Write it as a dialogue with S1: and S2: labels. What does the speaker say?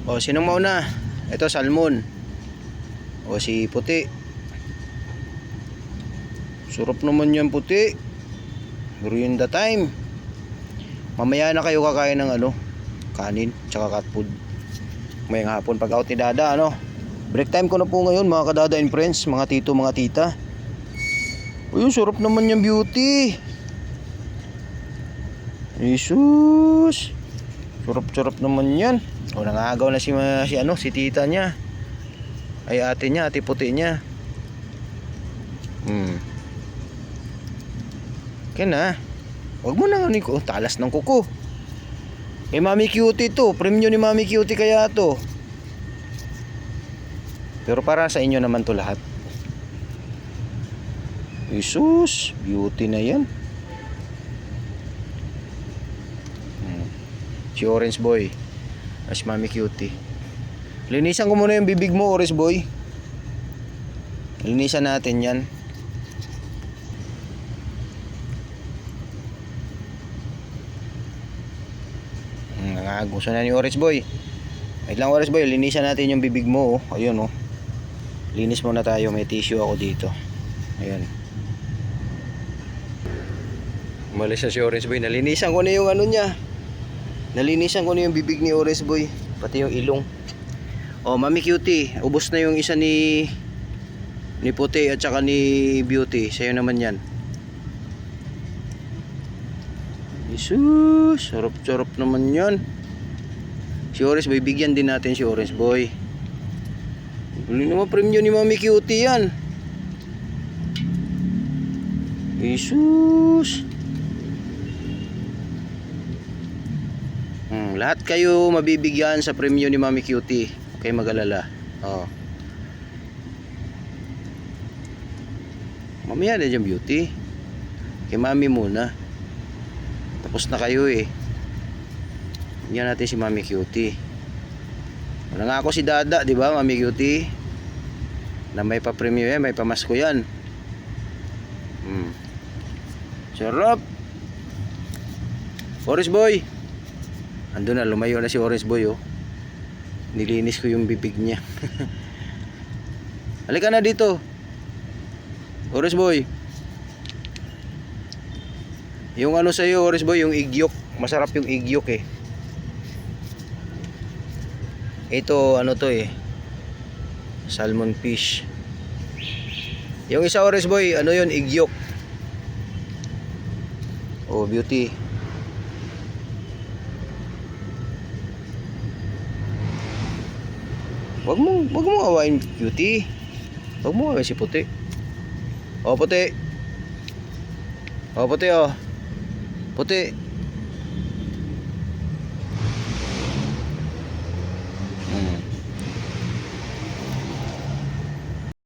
S1: O, sinong mauna? Ito, salmon. O, si puti. Surap naman yan, puti. Merienda time. Mamaya na kayo kakain ng kanin, tsaka cat food. Mayang hapon pag out ni Dada, break time ko na po ngayon, mga kadada and friends, mga tito, mga tita. Uy, surap naman yung beauty. Jesus. Surap naman yan. O, nangagaw na si tita niya. Ay, ate niya, ate puti niya. Kaya na. Huwag mo na talas ng kuko. Mami Cutie to. Premium ni Mami Cutie kaya to. Pero para sa inyo naman to lahat. Jesus, beauty na yan. Si Orange Boy. Si Mami Cutie. Linisan ko muna yung bibig mo, Orange Boy. Linisan natin yan. Gusto na ni Orange Boy. Wait lang, Orange Boy, linisan natin yung bibig mo. Ayun. Linis muna tayo, may tissue ako dito. Ayan. Umalis na si Orange Boy. Nalinisan ko na yung niya. Nalinisan ko na yung bibig ni Orange Boy, pati yung ilong. Oh, Mami Cutie, ubos na yung isa ni Puti at saka ni Beauty. Sa'yo naman yan. Jesus, sarap naman yan. Si Orange Boy, bigyan din natin si Orange Boy. Bili naman premium ni Mami Cutie yan. Jesus. Lahat kayo mabibigyan sa premium ni Mami Cutie. Okay, mag-alala. Mamaya na dyan, Beauty. Kay Mami muna. Tapos na kayo eh. Bigyan natin si Mami Cutie. Wala nga ako si Dada, di ba, Mami Cutie? Na may pa-premium yan, may pamasko yan. Sarap. Orange Boy. Ando na, lumayo na si Orange Boy, oh. Nilinis ko yung bibig niya. Halika na dito, Orange Boy. Yung sa'yo, Orange Boy, yung igyok. Masarap yung igyok eh. Ito, to eh, salmon fish. Yung isa, Orange Boy, yun, igyok. Oh, Beauty. Wag mo awayin, Beauty. Wag mo awayin si Puti. Oh, Puti. Oh, Puti, oh. Puti.